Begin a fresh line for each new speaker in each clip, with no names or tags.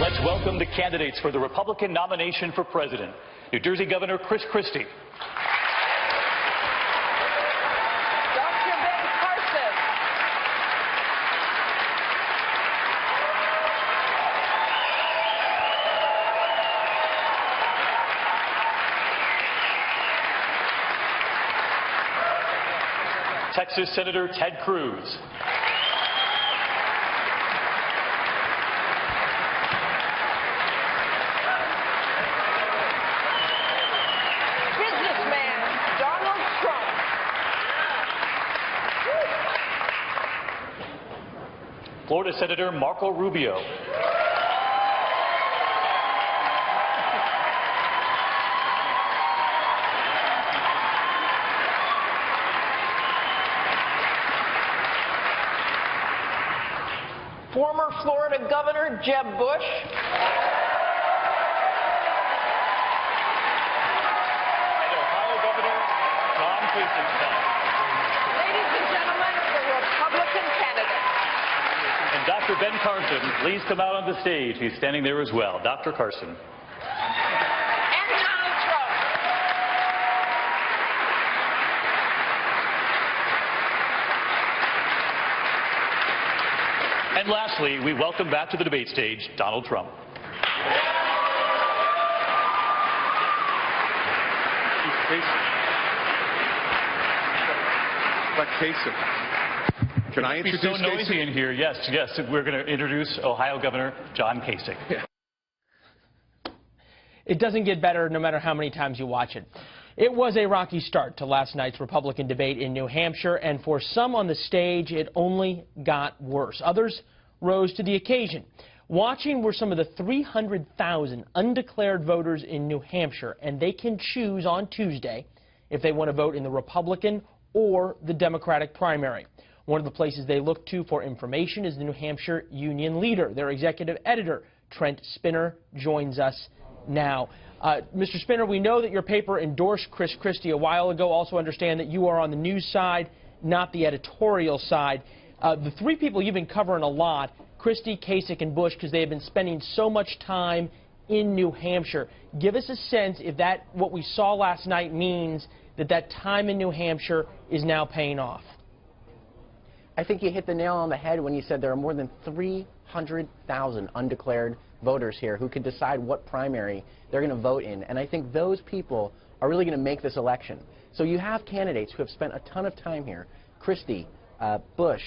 Let's welcome the candidates for the Republican nomination for president. New Jersey Governor Chris Christie.
Dr. Ben Carson.
Texas Senator Ted Cruz.
Businessman Donald Trump.
Florida Senator Marco Rubio.
Former Florida Governor Jeb Bush.
And Ohio Governor John Kasich.
Ladies and gentlemen, the Republican candidate.
And Dr. Ben Carson, please come out on the stage. He's standing there as well. Dr. Carson.
And Donald Trump.
And lastly, we welcome back to the debate stage Donald Trump.
Kasich. Can I introduce
It's so noisy
Kasich?
in here. Yes, yes. We're going to introduce Ohio Governor John Kasich.
Yeah.
It doesn't get better no matter how many times you watch it. It was a rocky start to last night's Republican debate in New Hampshire, and for some on the stage, it only got worse. Others rose to the occasion. Watching were some of the 300,000 undeclared voters in New Hampshire, and they can choose on Tuesday if they want to vote in the Republican or the Democratic primary. One of the places they look to for information is the New Hampshire Union Leader. Their executive editor, Trent Spinner, joins us now. Mr. Spinner, we know that your paper endorsed Chris Christie a while ago. Also understand that you are on the news side, not the editorial side. The three people you've been covering a lot, Christie, Kasich, and Bush, because they have been spending so much time in New Hampshire. Give us a sense if that, what we saw last night, means that that time in New Hampshire is now paying off.
I think you hit the nail on the head when you said there are more than 300,000 undeclared voters here who can decide what primary they're going to vote in. And I think those people are really going to make this election. So you have candidates who have spent a ton of time here, Christie, Bush,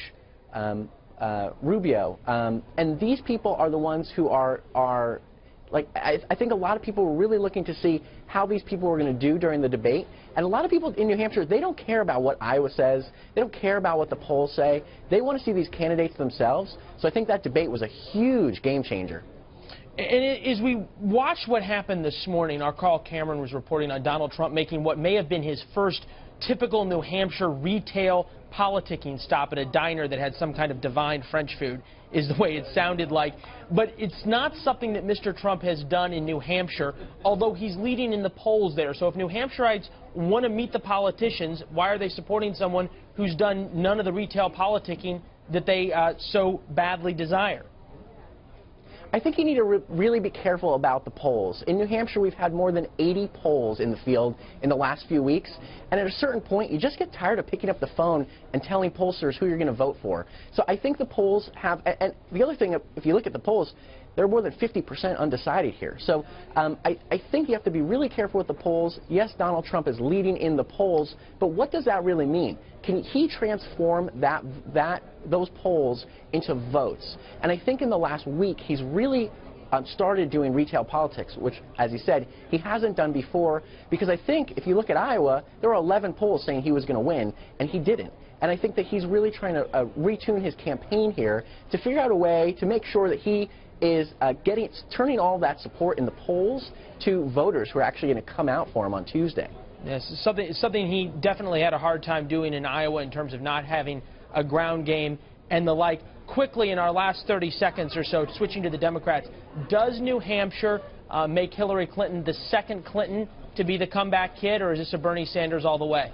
Rubio, and these people are the ones who are like, I think a lot of people were really looking to see how these people were going to do during the debate. And a lot of people in New Hampshire, they don't care about what Iowa says. They don't care about what the polls say. They want to see these candidates themselves. So I think that debate was a huge game changer.
And as we watch what happened this morning, our Carl Cameron was reporting on Donald Trump making what may have been his first typical New Hampshire retail politicking stop at a diner that had some kind of divine French food, is the way it sounded like. But it's not something that Mr. Trump has done in New Hampshire, although he's leading in the polls there. So if New Hampshireites want to meet the politicians, why are they supporting someone who's done none of the retail politicking that they so badly desire?
I think you need to really be careful about the polls. In New Hampshire, we've had more than 80 polls in the field in the last few weeks, and at a certain point, you just get tired of picking up the phone and telling pollsters who you're going to vote for. So I think the polls have, and the other thing, if you look at the polls, they're more than 50% undecided here. So I think you have to be really careful with the polls. Yes, Donald Trump is leading in the polls, but what does that really mean? Can he transform those polls into votes? And I think in the last week, he's really started doing retail politics, which, as he said, he hasn't done before, because I think if you look at Iowa, there were 11 polls saying he was going to win, and he didn't. And I think that he's really trying to retune his campaign here to figure out a way to make sure that he is turning all that support in the polls to voters who are actually going to come out for him on Tuesday.
Yes, something he definitely had a hard time doing in Iowa in terms of not having a ground game and the like. Quickly, in our last 30 seconds or so, switching to the Democrats, does New Hampshire make Hillary Clinton the second Clinton to be the comeback kid, or is this a Bernie Sanders all the way?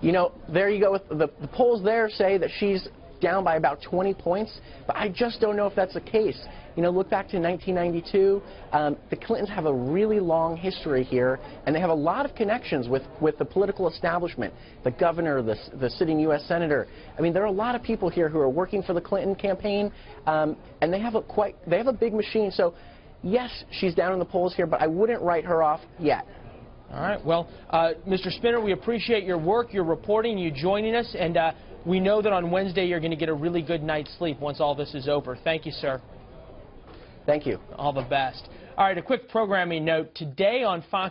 You know, there you go. With the polls there say that she's down by about 20 points, but I just don't know if that's the case. You know, look back to 1992. The Clintons have a really long history here, and they have a lot of connections with the political establishment, the governor, the sitting U.S. senator. I mean, there are a lot of people here who are working for the Clinton campaign, and they have a big machine. So, yes, she's down in the polls here, but I wouldn't write her off yet.
All right. Well, Mr. Spinner, we appreciate your work, your reporting, you joining us, and we know that on Wednesday you're going to get a really good night's sleep once all this is over. Thank you, sir.
Thank you.
All the best. All right, a quick programming note. Today on Fox